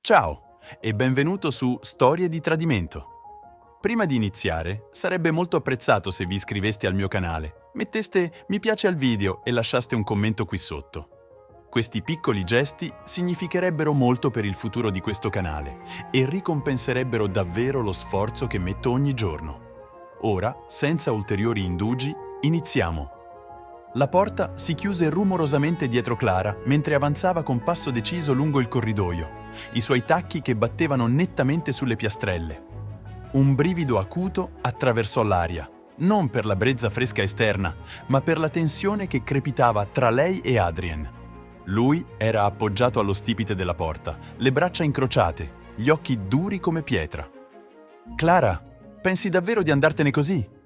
Ciao e benvenuto su Storie di Tradimento. Prima di iniziare, sarebbe molto apprezzato se vi iscriveste al mio canale, metteste mi piace al video e lasciaste un commento qui sotto. Questi piccoli gesti significherebbero molto per il futuro di questo canale e ricompenserebbero davvero lo sforzo che metto ogni giorno. Ora, senza ulteriori indugi, iniziamo. La porta si chiuse rumorosamente dietro Clara mentre avanzava con passo deciso lungo il corridoio, i suoi tacchi che battevano nettamente sulle piastrelle. Un brivido acuto attraversò l'aria, non per la brezza fresca esterna, ma per la tensione che crepitava tra lei e Adrien. Lui era appoggiato allo stipite della porta, le braccia incrociate, gli occhi duri come pietra. «Clara, pensi davvero di andartene così?»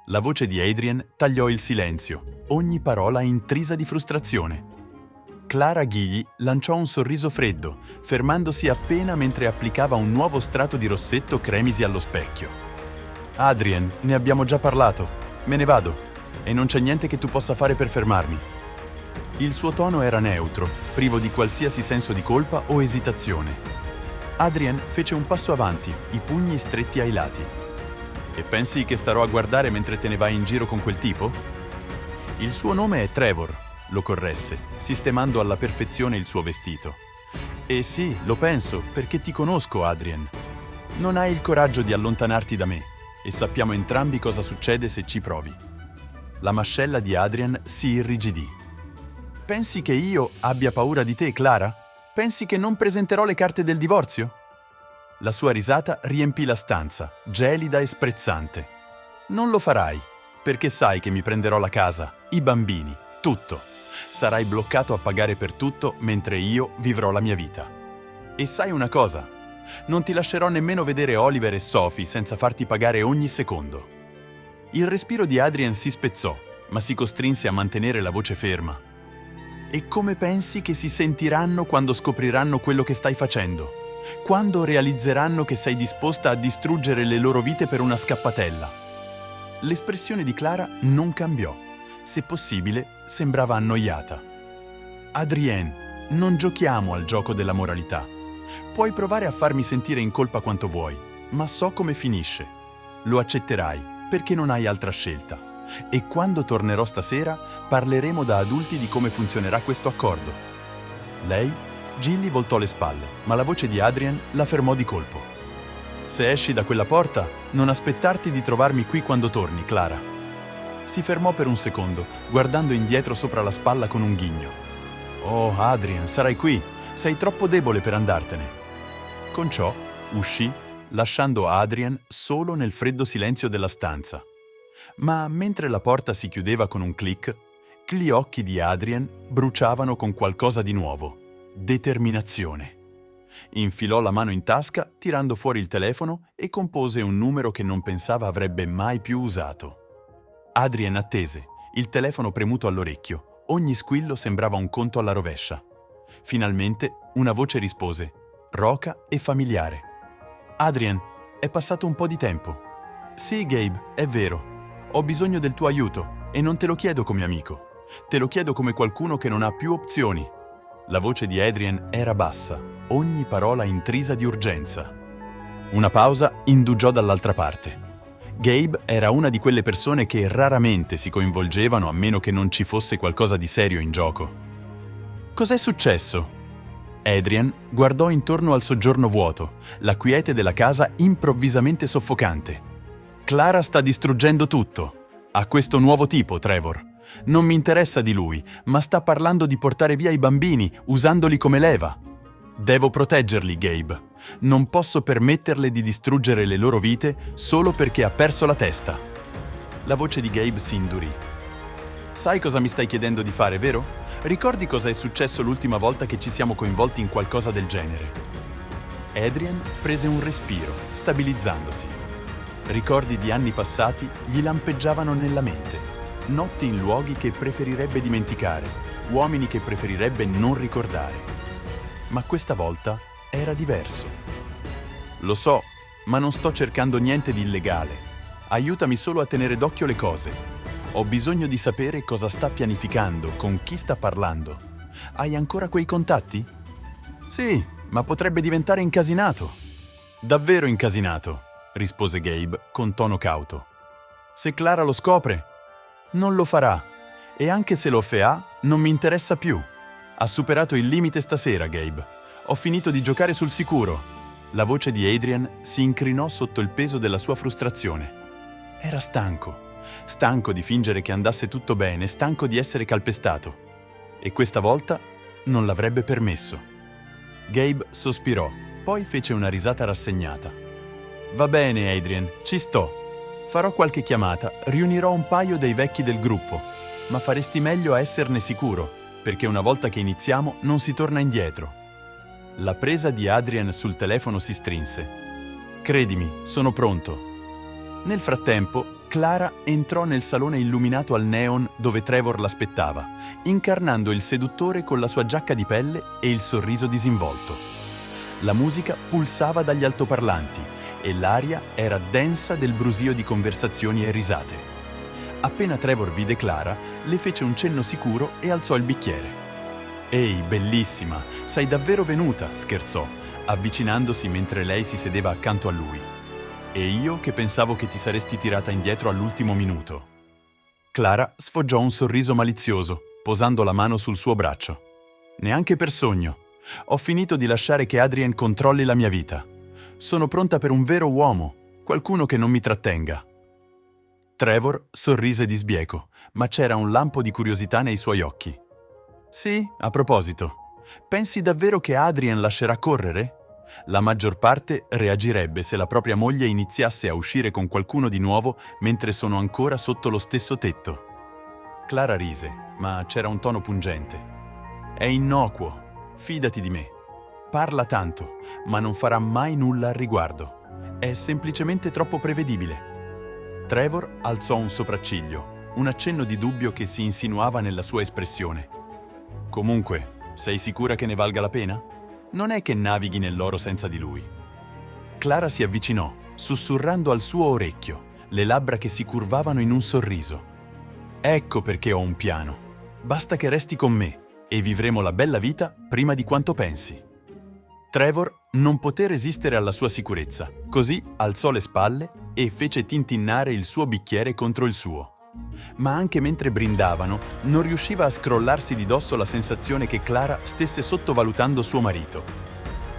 La voce di Adrien tagliò il silenzio, ogni parola intrisa di frustrazione. Clara Ghigli lanciò un sorriso freddo, fermandosi appena mentre applicava un nuovo strato di rossetto cremisi allo specchio. «Adrien, ne abbiamo già parlato. Me ne vado. E non c'è niente che tu possa fare per fermarmi». Il suo tono era neutro, privo di qualsiasi senso di colpa o esitazione. Adrien fece un passo avanti, i pugni stretti ai lati. «E pensi che starò a guardare mentre te ne vai in giro con quel tipo?» «Il suo nome è Trevor», lo corresse, sistemando alla perfezione il suo vestito. «E sì, lo penso, perché ti conosco, Adrien. Non hai il coraggio di allontanarti da me, e sappiamo entrambi cosa succede se ci provi». La mascella di Adrien si irrigidì. «Pensi che io abbia paura di te, Clara? Pensi che non presenterò le carte del divorzio?» La sua risata riempì la stanza, gelida e sprezzante. «Non lo farai, perché sai che mi prenderò la casa, i bambini, tutto. Sarai bloccato a pagare per tutto mentre io vivrò la mia vita. E sai una cosa? Non ti lascerò nemmeno vedere Oliver e Sophie senza farti pagare ogni secondo». Il respiro di Adrien si spezzò, ma si costrinse a mantenere la voce ferma. «E come pensi che si sentiranno quando scopriranno quello che stai facendo? Quando realizzeranno che sei disposta a distruggere le loro vite per una scappatella?» L'espressione di Clara non cambiò. Se possibile, sembrava annoiata. «Adrien, non giochiamo al gioco della moralità. Puoi provare a farmi sentire in colpa quanto vuoi, ma so come finisce. Lo accetterai, perché non hai altra scelta. E quando tornerò stasera, parleremo da adulti di come funzionerà questo accordo». Ghigli voltò le spalle, ma la voce di Adrien la fermò di colpo. «Se esci da quella porta, non aspettarti di trovarmi qui quando torni, Clara». Si fermò per un secondo, guardando indietro sopra la spalla con un ghigno. «Oh, Adrien, sarai qui. Sei troppo debole per andartene». Con ciò, uscì, lasciando Adrien solo nel freddo silenzio della stanza. Ma mentre la porta si chiudeva con un click, gli occhi di Adrien bruciavano con qualcosa di nuovo. Determinazione. Infilò la mano in tasca, tirando fuori il telefono e compose un numero che non pensava avrebbe mai più usato. Adrien attese, il telefono premuto all'orecchio. Ogni squillo sembrava un conto alla rovescia. Finalmente una voce rispose, roca e familiare. «Adrien, è passato un po' di tempo». «Sì, Gabe, è vero. Ho bisogno del tuo aiuto e non te lo chiedo come amico. Te lo chiedo come qualcuno che non ha più opzioni». La voce di Adrien era bassa, ogni parola intrisa di urgenza. Una pausa indugiò dall'altra parte. Gabe era una di quelle persone che raramente si coinvolgevano a meno che non ci fosse qualcosa di serio in gioco. «Cos'è successo?» Adrien guardò intorno al soggiorno vuoto, la quiete della casa improvvisamente soffocante. «Clara sta distruggendo tutto. Ha questo nuovo tipo, Trevor. Non mi interessa di lui, ma sta parlando di portare via i bambini, usandoli come leva. Devo proteggerli, Gabe. Non posso permetterle di distruggere le loro vite solo perché ha perso la testa». La voce di Gabe si indurì. «Sai cosa mi stai chiedendo di fare, vero? Ricordi cosa è successo l'ultima volta che ci siamo coinvolti in qualcosa del genere?» Adrien prese un respiro, stabilizzandosi. Ricordi di anni passati gli lampeggiavano nella mente. Notti in luoghi che preferirebbe dimenticare, uomini che preferirebbe non ricordare. Ma questa volta era diverso. «Lo so, ma non sto cercando niente di illegale. Aiutami solo a tenere d'occhio le cose. Ho bisogno di sapere cosa sta pianificando, con chi sta parlando. Hai ancora quei contatti?» «Sì, ma potrebbe diventare incasinato. Davvero incasinato, rispose Gabe con tono cauto. Se Clara lo scopre, non lo farà. E anche se lo fa, non mi interessa più. Ha superato il limite stasera, Gabe. Ho finito di giocare sul sicuro. La voce di Adrian si incrinò sotto il peso della sua frustrazione. Era stanco di fingere che andasse tutto bene, stanco di essere calpestato. E questa volta non l'avrebbe permesso. Gabe sospirò, poi fece una risata rassegnata. Va bene, Adrian, ci sto. Farò qualche chiamata, riunirò un paio dei vecchi del gruppo, ma faresti meglio a esserne sicuro, perché una volta che iniziamo non si torna indietro. La presa di Adrian sul telefono si strinse. Credimi, sono pronto. Nel frattempo, Clara entrò nel salone illuminato al neon dove Trevor l'aspettava, incarnando il seduttore con la sua giacca di pelle e il sorriso disinvolto. La musica pulsava dagli altoparlanti e l'aria era densa del brusio di conversazioni e risate. Appena Trevor vide Clara, le fece un cenno sicuro e alzò il bicchiere. «Ehi, bellissima, sei davvero venuta», scherzò, avvicinandosi mentre lei si sedeva accanto a lui. «E io che pensavo che ti saresti tirata indietro all'ultimo minuto». Clara sfoggiò un sorriso malizioso, posando la mano sul suo braccio. «Neanche per sogno. Ho finito di lasciare che Adrien controlli la mia vita. Sono pronta per un vero uomo, qualcuno che non mi trattenga». Trevor sorrise di sbieco, ma c'era un lampo di curiosità nei suoi occhi. «Sì, a proposito, pensi davvero che Adrien lascerà correre? La maggior parte reagirebbe se la propria moglie iniziasse a uscire con qualcuno di nuovo mentre sono ancora sotto lo stesso tetto». Clara rise, ma c'era un tono pungente. «È innocuo, fidati di me. Parla tanto, ma non farà mai nulla al riguardo. È semplicemente troppo prevedibile». Trevor alzò un sopracciglio, un accenno di dubbio che si insinuava nella sua espressione. «Comunque, sei sicura che ne valga la pena? Non è che navighi nell'oro senza di lui». Clara si avvicinò, sussurrando al suo orecchio, le labbra che si curvavano in un sorriso. «Ecco perché ho un piano. Basta che resti con me e vivremo la bella vita prima di quanto pensi». Trevor non poté resistere alla sua sicurezza, così alzò le spalle e fece tintinnare il suo bicchiere contro il suo. Ma anche mentre brindavano, non riusciva a scrollarsi di dosso la sensazione che Clara stesse sottovalutando suo marito.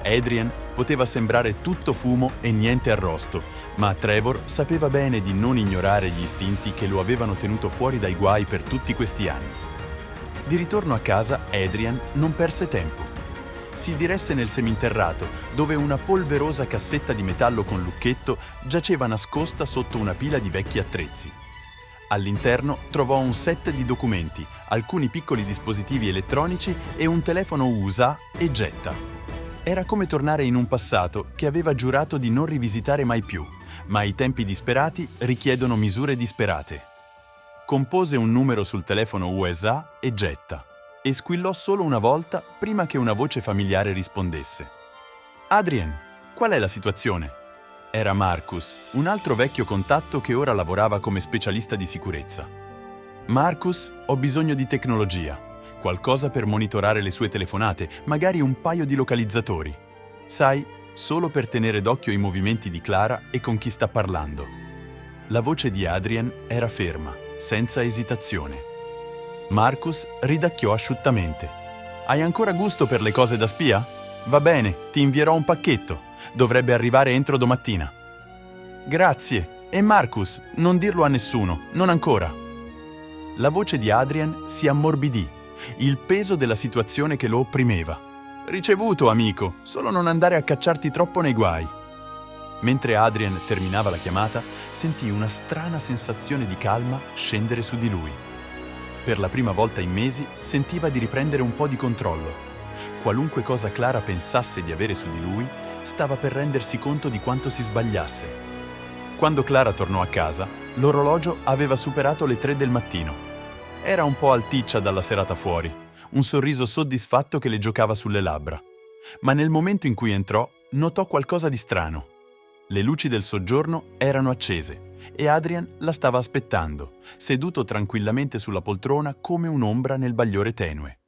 Adrien poteva sembrare tutto fumo e niente arrosto, ma Trevor sapeva bene di non ignorare gli istinti che lo avevano tenuto fuori dai guai per tutti questi anni. Di ritorno a casa, Adrien non perse tempo. Si diresse nel seminterrato, dove una polverosa cassetta di metallo con lucchetto giaceva nascosta sotto una pila di vecchi attrezzi. All'interno trovò un set di documenti, alcuni piccoli dispositivi elettronici e un telefono usa e getta. Era come tornare in un passato che aveva giurato di non rivisitare mai più, ma i tempi disperati richiedono misure disperate. Compose un numero sul telefono USA e getta, e squillò solo una volta prima che una voce familiare rispondesse. «Adrien, qual è la situazione?» Era Marcus, un altro vecchio contatto che ora lavorava come specialista di sicurezza. «Marcus, ho bisogno di tecnologia, qualcosa per monitorare le sue telefonate, magari un paio di localizzatori. Sai, solo per tenere d'occhio i movimenti di Clara e con chi sta parlando». La voce di Adrien era ferma, senza esitazione. Marcus ridacchiò asciuttamente. «Hai ancora gusto per le cose da spia? Va bene, ti invierò un pacchetto. Dovrebbe arrivare entro domattina». «Grazie. E Marcus, non dirlo a nessuno, non ancora». La voce di Adrien si ammorbidì, il peso della situazione che lo opprimeva. «Ricevuto, amico, solo non andare a cacciarti troppo nei guai». Mentre Adrien terminava la chiamata, sentì una strana sensazione di calma scendere su di lui. Per la prima volta in mesi sentiva di riprendere un po' di controllo. Qualunque cosa Clara pensasse di avere su di lui, stava per rendersi conto di quanto si sbagliasse. Quando Clara tornò a casa, l'orologio aveva superato le 3 del mattino. Era un po' alticcia dalla serata fuori, un sorriso soddisfatto che le giocava sulle labbra. Ma nel momento in cui entrò, notò qualcosa di strano. Le luci del soggiorno erano accese e Adrien la stava aspettando, seduto tranquillamente sulla poltrona come un'ombra nel bagliore tenue.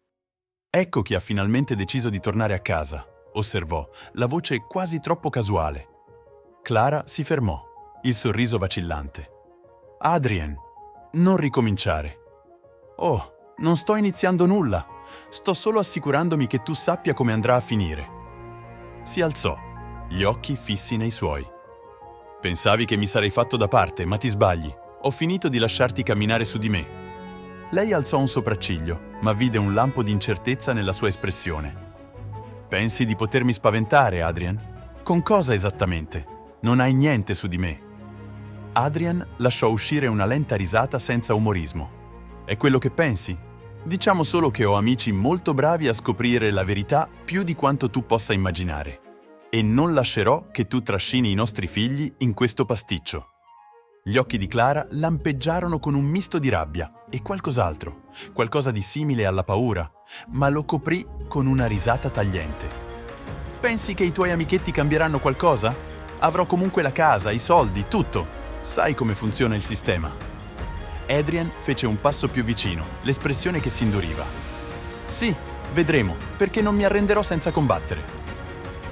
«Ecco chi ha finalmente deciso di tornare a casa», osservò, la voce quasi troppo casuale. Clara si fermò, il sorriso vacillante. Adrien, non ricominciare. Oh, non sto iniziando nulla. Sto solo assicurandomi che tu sappia come andrà a finire. Si alzò, gli occhi fissi nei suoi. Pensavi che mi sarei fatto da parte, ma ti sbagli. Ho finito di lasciarti camminare su di me. Lei alzò un sopracciglio, ma vide un lampo di incertezza nella sua espressione. Pensi di potermi spaventare, Adrien? Con cosa esattamente? Non hai niente su di me. Adrien lasciò uscire una lenta risata senza umorismo. È quello che pensi? Diciamo solo che ho amici molto bravi a scoprire la verità più di quanto tu possa immaginare. E non lascerò che tu trascini i nostri figli in questo pasticcio. Gli occhi di Clara lampeggiarono con un misto di rabbia e qualcos'altro, qualcosa di simile alla paura, ma lo coprì con una risata tagliente. Pensi che i tuoi amichetti cambieranno qualcosa? Avrò comunque la casa, i soldi, tutto. Sai come funziona il sistema. Adrien fece un passo più vicino, l'espressione che si induriva. Sì, vedremo, perché non mi arrenderò senza combattere.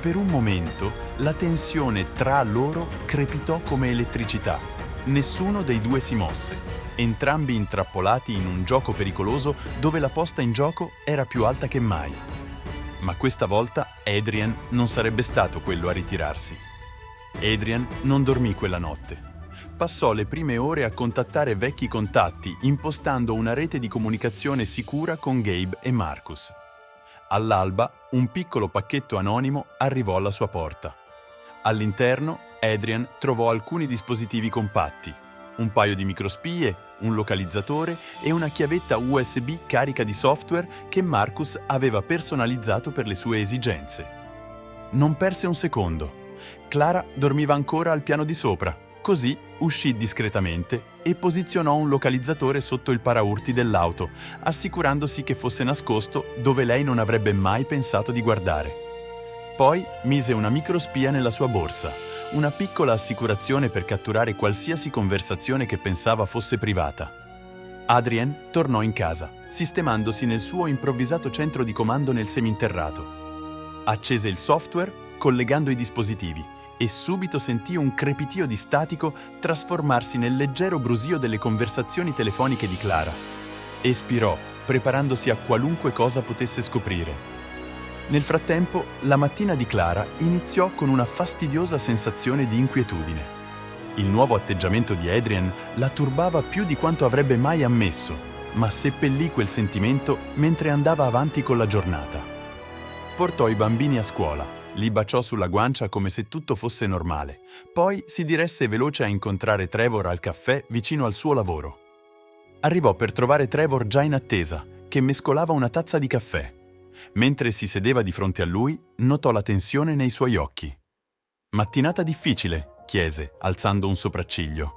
Per un momento la tensione tra loro crepitò come elettricità. Nessuno dei due si mosse, entrambi intrappolati in un gioco pericoloso dove la posta in gioco era più alta che mai. Ma questa volta Adrien non sarebbe stato quello a ritirarsi. Adrien non dormì quella notte. Passò le prime ore a contattare vecchi contatti, impostando una rete di comunicazione sicura con Gabe e Marcus. All'alba, un piccolo pacchetto anonimo arrivò alla sua porta. All'interno, Adrien trovò alcuni dispositivi compatti, un paio di microspie, un localizzatore e una chiavetta USB carica di software che Marcus aveva personalizzato per le sue esigenze. Non perse un secondo. Clara dormiva ancora al piano di sopra, così uscì discretamente e posizionò un localizzatore sotto il paraurti dell'auto, assicurandosi che fosse nascosto dove lei non avrebbe mai pensato di guardare. Poi mise una microspia nella sua borsa, una piccola assicurazione per catturare qualsiasi conversazione che pensava fosse privata. Adrien tornò in casa, sistemandosi nel suo improvvisato centro di comando nel seminterrato. Accese il software, collegando i dispositivi, e subito sentì un crepitio di statico trasformarsi nel leggero brusio delle conversazioni telefoniche di Clara. Espirò, preparandosi a qualunque cosa potesse scoprire. Nel frattempo, la mattina di Clara iniziò con una fastidiosa sensazione di inquietudine. Il nuovo atteggiamento di Adrien la turbava più di quanto avrebbe mai ammesso, ma seppellì quel sentimento mentre andava avanti con la giornata. Portò i bambini a scuola, li baciò sulla guancia come se tutto fosse normale, poi si diresse veloce a incontrare Trevor al caffè vicino al suo lavoro. Arrivò per trovare Trevor già in attesa, che mescolava una tazza di caffè. Mentre si sedeva di fronte a lui, notò la tensione nei suoi occhi. «Mattinata difficile?» chiese, alzando un sopracciglio.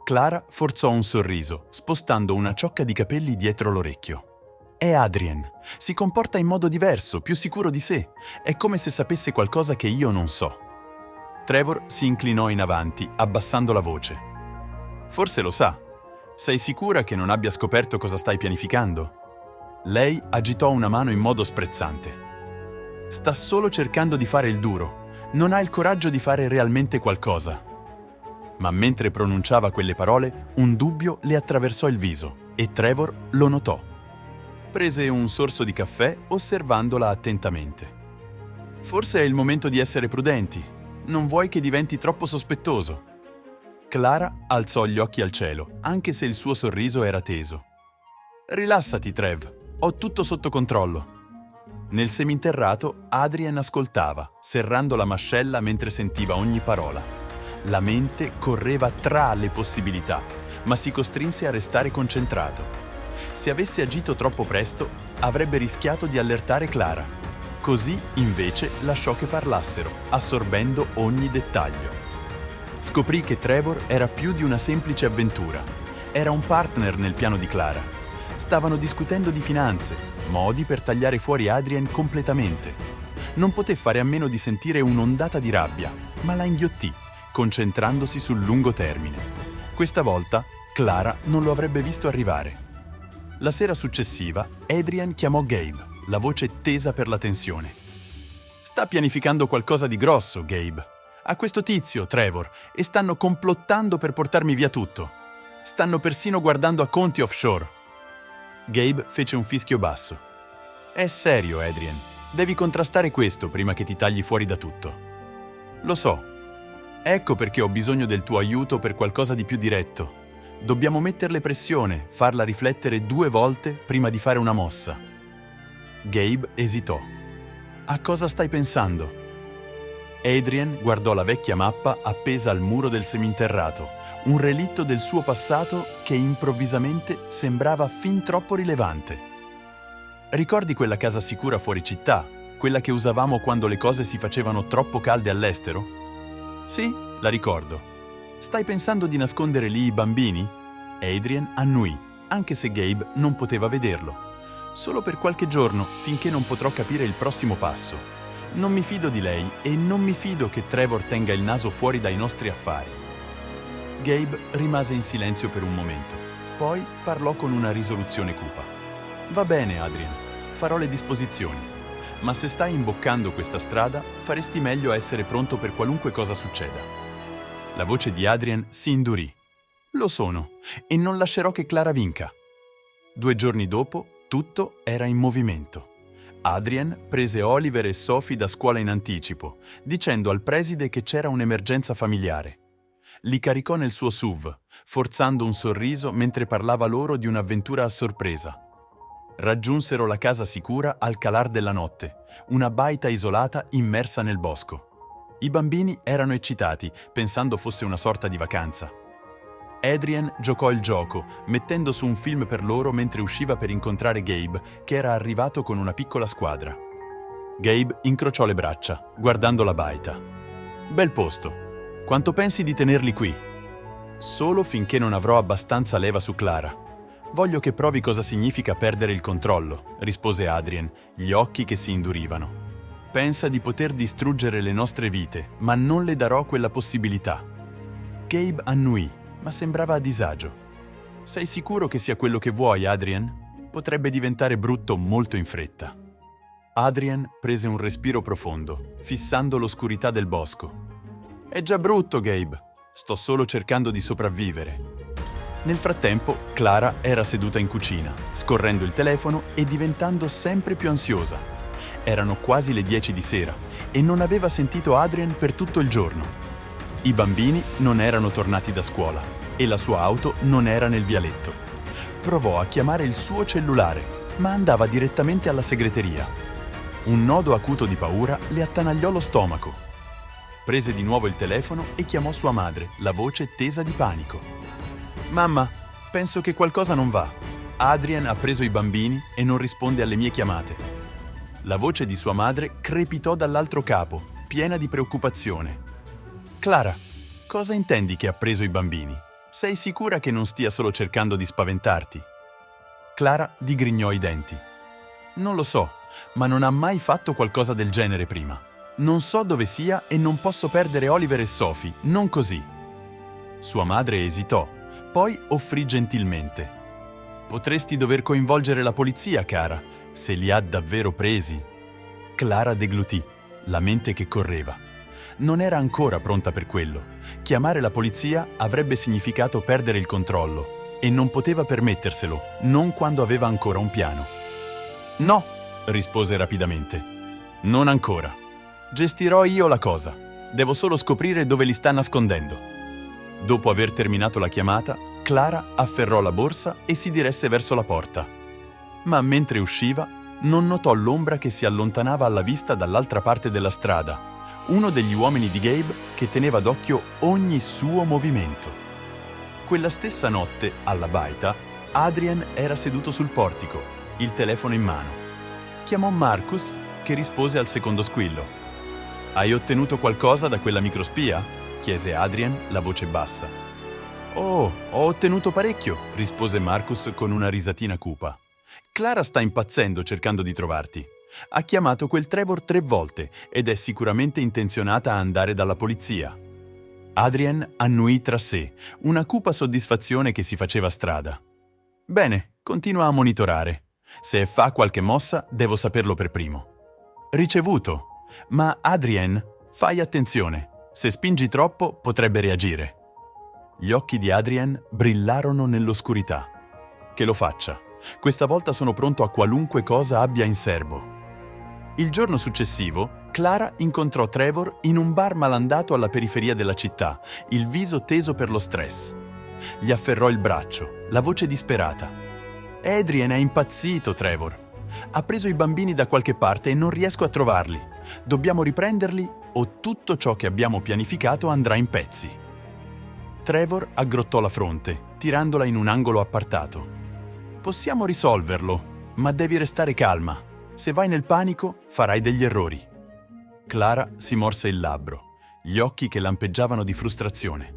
Clara forzò un sorriso, spostando una ciocca di capelli dietro l'orecchio. «È Adrien. Si comporta in modo diverso, più sicuro di sé. È come se sapesse qualcosa che io non so». Trevor si inclinò in avanti, abbassando la voce. «Forse lo sa. Sei sicura che non abbia scoperto cosa stai pianificando?» Lei agitò una mano in modo sprezzante. «Sta solo cercando di fare il duro. Non ha il coraggio di fare realmente qualcosa». Ma mentre pronunciava quelle parole, un dubbio le attraversò il viso e Trevor lo notò. Prese un sorso di caffè osservandola attentamente. «Forse è il momento di essere prudenti. Non vuoi che diventi troppo sospettoso». Clara alzò gli occhi al cielo, anche se il suo sorriso era teso. «Rilassati, Trev. Ho tutto sotto controllo». Nel seminterrato, Adrien ascoltava, serrando la mascella mentre sentiva ogni parola. La mente correva tra le possibilità, ma si costrinse a restare concentrato. Se avesse agito troppo presto, avrebbe rischiato di allertare Clara. Così, invece, lasciò che parlassero, assorbendo ogni dettaglio. Scoprì che Trevor era più di una semplice avventura. Era un partner nel piano di Clara. Stavano discutendo di finanze, modi per tagliare fuori Adrien completamente. Non poté fare a meno di sentire un'ondata di rabbia, ma la inghiottì, concentrandosi sul lungo termine. Questa volta Clara non lo avrebbe visto arrivare. La sera successiva, Adrien chiamò Gabe, la voce tesa per la tensione. Sta pianificando qualcosa di grosso, Gabe. Ha questo tizio, Trevor, e stanno complottando per portarmi via tutto. Stanno persino guardando a conti offshore. Gabe fece un fischio basso. È serio, Adrian. Devi contrastare questo prima che ti tagli fuori da tutto. Lo so. Ecco perché ho bisogno del tuo aiuto per qualcosa di più diretto. Dobbiamo metterle pressione, farla riflettere 2 volte prima di fare una mossa. Gabe esitò. A cosa stai pensando? Adrian guardò la vecchia mappa appesa al muro del seminterrato, un relitto del suo passato che improvvisamente sembrava fin troppo rilevante. Ricordi quella casa sicura fuori città, quella che usavamo quando le cose si facevano troppo calde all'estero? Sì, la ricordo. Stai pensando di nascondere lì i bambini? Adrian annuì, anche se Gabe non poteva vederlo. Solo per qualche giorno, finché non potrò capire il prossimo passo. Non mi fido di lei e non mi fido che Trevor tenga il naso fuori dai nostri affari. Gabe rimase in silenzio per un momento. Poi parlò con una risoluzione cupa. Va bene, Adrian, farò le disposizioni. Ma se stai imboccando questa strada, faresti meglio a essere pronto per qualunque cosa succeda. La voce di Adrian si indurì. Lo sono, e non lascerò che Clara vinca. 2 giorni dopo, tutto era in movimento. Adrian prese Oliver e Sophie da scuola in anticipo, dicendo al preside che c'era un'emergenza familiare. Li caricò nel suo SUV, forzando un sorriso mentre parlava loro di un'avventura a sorpresa. Raggiunsero la casa sicura al calar della notte, una baita isolata immersa nel bosco. I bambini erano eccitati, pensando fosse una sorta di vacanza. Adrian giocò il gioco, mettendo su un film per loro mentre usciva per incontrare Gabe, che era arrivato con una piccola squadra. Gabe incrociò le braccia, guardando la baita. Bel posto. Quanto pensi di tenerli qui? Solo finché non avrò abbastanza leva su Clara. Voglio che provi cosa significa perdere il controllo, rispose Adrian, gli occhi che si indurivano. Pensa di poter distruggere le nostre vite, ma non le darò quella possibilità. Gabe annuì, ma sembrava a disagio. Sei sicuro che sia quello che vuoi, Adrian? Potrebbe diventare brutto molto in fretta. Adrian prese un respiro profondo, fissando l'oscurità del bosco. È già brutto, Gabe. Sto solo cercando di sopravvivere. Nel frattempo, Clara era seduta in cucina, scorrendo il telefono e diventando sempre più ansiosa. Erano quasi le 10 di sera e non aveva sentito Adrian per tutto il giorno. I bambini non erano tornati da scuola e la sua auto non era nel vialetto. Provò a chiamare il suo cellulare, ma andava direttamente alla segreteria. Un nodo acuto di paura le attanagliò lo stomaco. Prese di nuovo il telefono e chiamò sua madre, la voce tesa di panico. «Mamma, penso che qualcosa non va. Adrian ha preso i bambini e non risponde alle mie chiamate». La voce di sua madre crepitò dall'altro capo, piena di preoccupazione. «Clara, cosa intendi che ha preso i bambini? Sei sicura che non stia solo cercando di spaventarti?» Clara digrignò i denti. «Non lo so, ma non ha mai fatto qualcosa del genere prima. Non so dove sia e non posso perdere Oliver e Sophie, non così». Sua madre esitò, poi offrì gentilmente. «Potresti dover coinvolgere la polizia, cara, se li ha davvero presi». Clara deglutì, la mente che correva. Non era ancora pronta per quello. Chiamare la polizia avrebbe significato perdere il controllo e non poteva permetterselo, non quando aveva ancora un piano. «No», rispose rapidamente. «Non ancora. Gestirò io la cosa. Devo solo scoprire dove li sta nascondendo». Dopo aver terminato la chiamata, Clara afferrò la borsa e si diresse verso la porta. Ma mentre usciva, non notò l'ombra che si allontanava alla vista dall'altra parte della strada, uno degli uomini di Gabe che teneva d'occhio ogni suo movimento. Quella stessa notte, alla baita, Adrian era seduto sul portico, il telefono in mano. Chiamò Marcus, che rispose al secondo squillo. «Hai ottenuto qualcosa da quella microspia?» chiese Adrian, la voce bassa. «Oh, ho ottenuto parecchio», rispose Marcus con una risatina cupa. «Clara sta impazzendo cercando di trovarti. Ha chiamato quel Trevor 3 volte ed è sicuramente intenzionata a andare dalla polizia». Adrian annuì tra sé, una cupa soddisfazione che si faceva strada. «Bene, continua a monitorare. Se fa qualche mossa, devo saperlo per primo». «Ricevuto. Ma Adrien, fai attenzione. Se spingi troppo, potrebbe reagire. Gli occhi di Adrien brillarono nell'oscurità. Che lo faccia. Questa volta sono pronto a qualunque cosa abbia in serbo. Il giorno successivo, Clara incontrò Trevor in un bar malandato alla periferia della città, il viso teso per lo stress. Gli afferrò il braccio, la voce disperata. Adrien è impazzito, Trevor. Ha preso i bambini da qualche parte e non riesco a trovarli. Dobbiamo riprenderli o tutto ciò che abbiamo pianificato andrà in pezzi. Trevor aggrottò la fronte, tirandola in un angolo appartato. Possiamo risolverlo, ma devi restare calma. Se vai nel panico, farai degli errori. Clara si morse il labbro, gli occhi che lampeggiavano di frustrazione.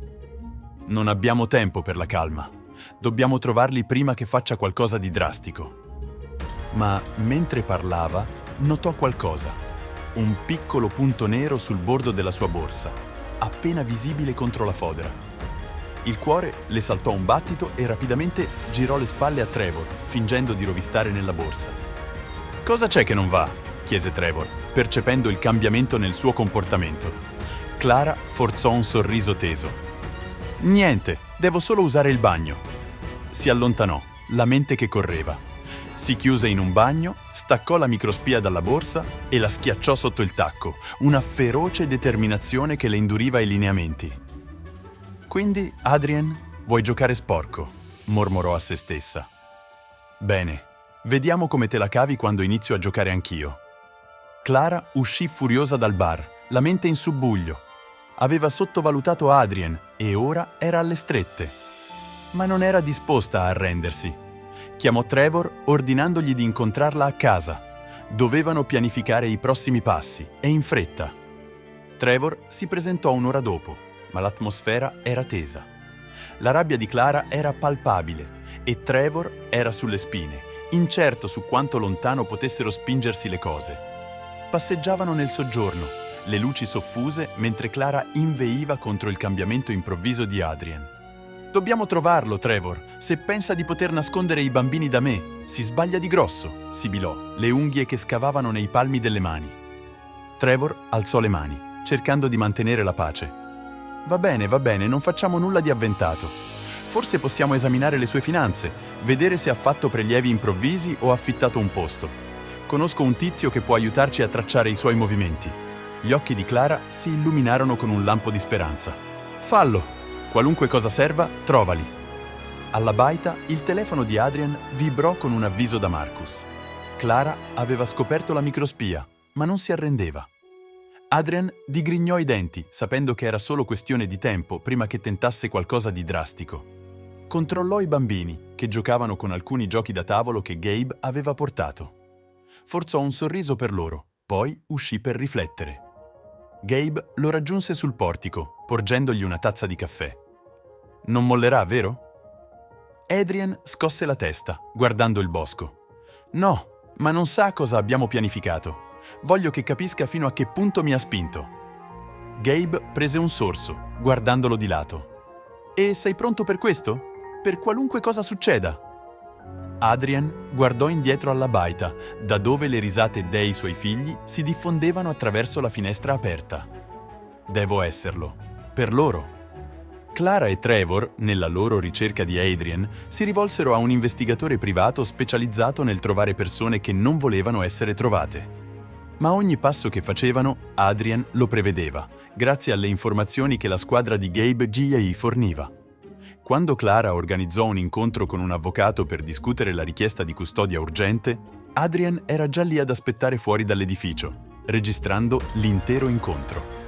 Non abbiamo tempo per la calma. Dobbiamo trovarli prima che faccia qualcosa di drastico. Ma mentre parlava, notò qualcosa. Un piccolo punto nero sul bordo della sua borsa, appena visibile contro la fodera. Il cuore le saltò un battito e rapidamente girò le spalle a Trevor, fingendo di rovistare nella borsa. «Cosa c'è che non va?» chiese Trevor, percependo il cambiamento nel suo comportamento. Clara forzò un sorriso teso. «Niente, devo solo usare il bagno». Si allontanò, la mente che correva. Si chiuse in un bagno, staccò la microspia dalla borsa e la schiacciò sotto il tacco, una feroce determinazione che le induriva i lineamenti. «Quindi, Adrien, vuoi giocare sporco?» mormorò a se stessa. «Bene, vediamo come te la cavi quando inizio a giocare anch'io». Clara uscì furiosa dal bar, la mente in subbuglio. Aveva sottovalutato Adrien e ora era alle strette. Ma non era disposta a arrendersi. Chiamò Trevor ordinandogli di incontrarla a casa. Dovevano pianificare i prossimi passi e in fretta. Trevor si presentò un'ora dopo, ma l'atmosfera era tesa. La rabbia di Clara era palpabile e Trevor era sulle spine, incerto su quanto lontano potessero spingersi le cose. Passeggiavano nel soggiorno, le luci soffuse mentre Clara inveiva contro il cambiamento improvviso di Adrien. «Dobbiamo trovarlo, Trevor. Se pensa di poter nascondere i bambini da me, si sbaglia di grosso», sibilò, le unghie che scavavano nei palmi delle mani. Trevor alzò le mani, cercando di mantenere la pace. Va bene, non facciamo nulla di avventato. Forse possiamo esaminare le sue finanze, vedere se ha fatto prelievi improvvisi o ha affittato un posto. Conosco un tizio che può aiutarci a tracciare i suoi movimenti». Gli occhi di Clara si illuminarono con un lampo di speranza. «Fallo! Qualunque cosa serva, trovali». Alla baita, il telefono di Adrien vibrò con un avviso da Marcus. Clara aveva scoperto la microspia, ma non si arrendeva. Adrien digrignò i denti, sapendo che era solo questione di tempo prima che tentasse qualcosa di drastico. Controllò i bambini, che giocavano con alcuni giochi da tavolo che Gabe aveva portato. Forzò un sorriso per loro, poi uscì per riflettere. Gabe lo raggiunse sul portico, porgendogli una tazza di caffè. «Non mollerà, vero?» Adrien scosse la testa, guardando il bosco. «No, ma non sa cosa abbiamo pianificato. Voglio che capisca fino a che punto mi ha spinto». Gabe prese un sorso, guardandolo di lato. «E sei pronto per questo? Per qualunque cosa succeda?» Adrien guardò indietro alla baita, da dove le risate dei suoi figli si diffondevano attraverso la finestra aperta. «Devo esserlo. Per loro». Clara e Trevor, nella loro ricerca di Adrien, si rivolsero a un investigatore privato specializzato nel trovare persone che non volevano essere trovate. Ma ogni passo che facevano, Adrien lo prevedeva, grazie alle informazioni che la squadra di Gabe gli forniva. Quando Clara organizzò un incontro con un avvocato per discutere la richiesta di custodia urgente, Adrien era già lì ad aspettare fuori dall'edificio, registrando l'intero incontro.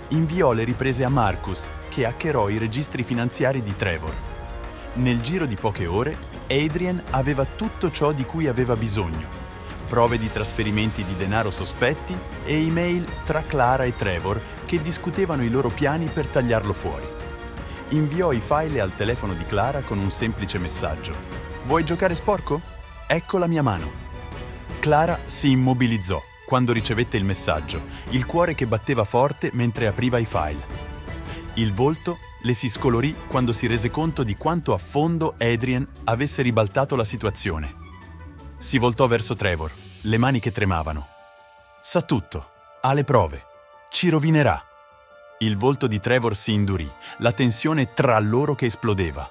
Inviò le riprese a Marcus, che hackerò i registri finanziari di Trevor. Nel giro di poche ore, Adrien aveva tutto ciò di cui aveva bisogno: prove di trasferimenti di denaro sospetti e email tra Clara e Trevor che discutevano i loro piani per tagliarlo fuori. Inviò i file al telefono di Clara con un semplice messaggio: «Vuoi giocare sporco? Ecco la mia mano». Clara si immobilizzò quando ricevette il messaggio, il cuore che batteva forte mentre apriva i file. Il volto le si scolorì quando si rese conto di quanto a fondo Adrien avesse ribaltato la situazione. Si voltò verso Trevor, le mani che tremavano. «Sa tutto. Ha le prove. Ci rovinerà. Il volto di Trevor si indurì, la tensione tra loro che esplodeva.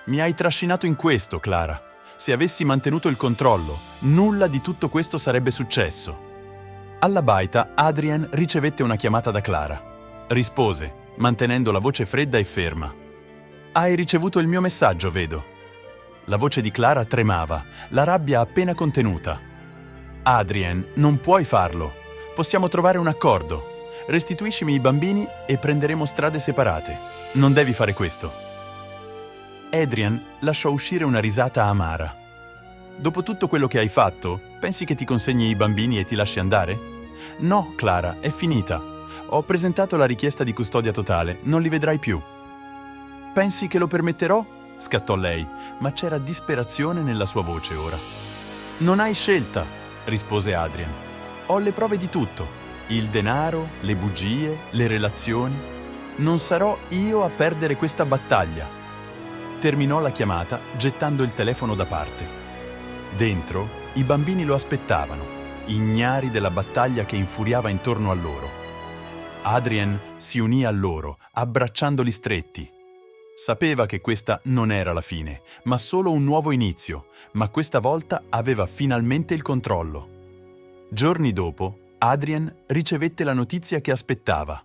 Mi hai trascinato in questo, Clara. Se avessi mantenuto il controllo, nulla di tutto questo sarebbe successo. Alla baita, Adrien ricevette una chiamata da Clara. Rispose, mantenendo la voce fredda e ferma. Hai ricevuto il mio messaggio, vedo. La voce di Clara tremava, la rabbia appena contenuta. Adrien, non puoi farlo. Possiamo trovare un accordo. Restituiscimi i bambini e prenderemo strade separate. Non devi fare questo. Adrien lasciò uscire una risata amara. Dopo tutto quello che hai fatto, pensi che ti consegni i bambini e ti lasci andare? No, Clara, è finita. Ho presentato la richiesta di custodia totale, non li vedrai più. Pensi che lo permetterò? Scattò lei, ma c'era disperazione nella sua voce ora. Non hai scelta, rispose Adrien. Ho le prove di tutto. Il denaro, le bugie, le relazioni. Non sarò io a perdere questa battaglia. Terminò la chiamata gettando il telefono da parte. Dentro, i bambini lo aspettavano, ignari della battaglia che infuriava intorno a loro. Adrien si unì a loro, abbracciandoli stretti. Sapeva che questa non era la fine, ma solo un nuovo inizio, ma questa volta aveva finalmente il controllo. Giorni dopo, Adrien ricevette la notizia che aspettava.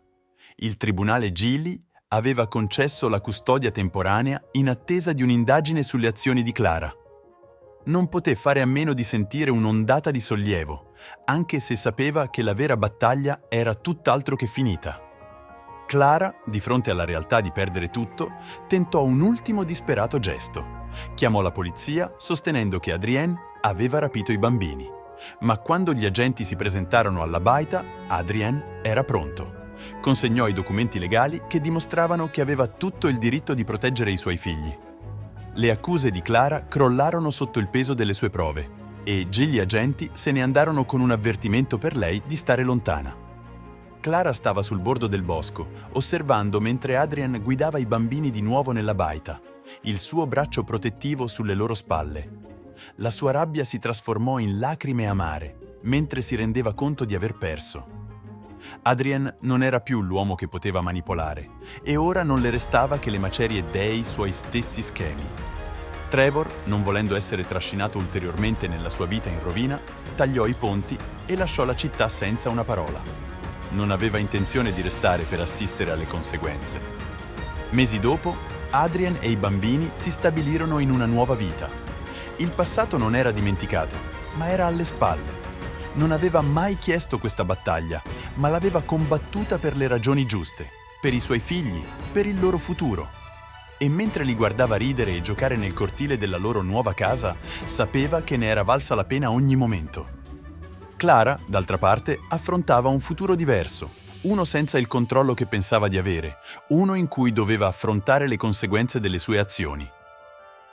Il tribunale Gilly aveva concesso la custodia temporanea in attesa di un'indagine sulle azioni di Clara. Non poté fare a meno di sentire un'ondata di sollievo, anche se sapeva che la vera battaglia era tutt'altro che finita. Clara, di fronte alla realtà di perdere tutto, tentò un ultimo disperato gesto. Chiamò la polizia sostenendo che Adrien aveva rapito i bambini. Ma quando gli agenti si presentarono alla baita, Adrien era pronto. Consegnò i documenti legali che dimostravano che aveva tutto il diritto di proteggere i suoi figli. Le accuse di Clara crollarono sotto il peso delle sue prove e gli agenti se ne andarono con un avvertimento per lei di stare lontana. Clara stava sul bordo del bosco, osservando mentre Adrien guidava i bambini di nuovo nella baita, il suo braccio protettivo sulle loro spalle. La sua rabbia si trasformò in lacrime amare, mentre si rendeva conto di aver perso. Adrien non era più l'uomo che poteva manipolare, e ora non le restava che le macerie dei suoi stessi schemi. Trevor, non volendo essere trascinato ulteriormente nella sua vita in rovina, tagliò i ponti e lasciò la città senza una parola. Non aveva intenzione di restare per assistere alle conseguenze. Mesi dopo, Adrien e i bambini si stabilirono in una nuova vita. Il passato non era dimenticato, ma era alle spalle. Non aveva mai chiesto questa battaglia, ma l'aveva combattuta per le ragioni giuste, per i suoi figli, per il loro futuro. E mentre li guardava ridere e giocare nel cortile della loro nuova casa, sapeva che ne era valsa la pena ogni momento. Clara, d'altra parte, affrontava un futuro diverso, uno senza il controllo che pensava di avere, uno in cui doveva affrontare le conseguenze delle sue azioni.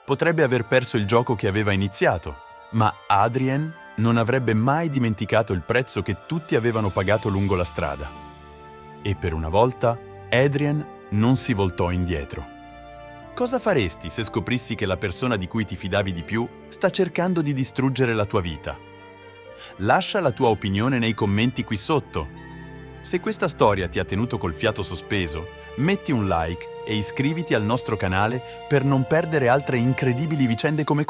Potrebbe aver perso il gioco che aveva iniziato, ma Adrien non avrebbe mai dimenticato il prezzo che tutti avevano pagato lungo la strada. E per una volta, Adrien non si voltò indietro. Cosa faresti se scoprissi che la persona di cui ti fidavi di più sta cercando di distruggere la tua vita? Lascia la tua opinione nei commenti qui sotto. Se questa storia ti ha tenuto col fiato sospeso, metti un like e iscriviti al nostro canale per non perdere altre incredibili vicende come queste.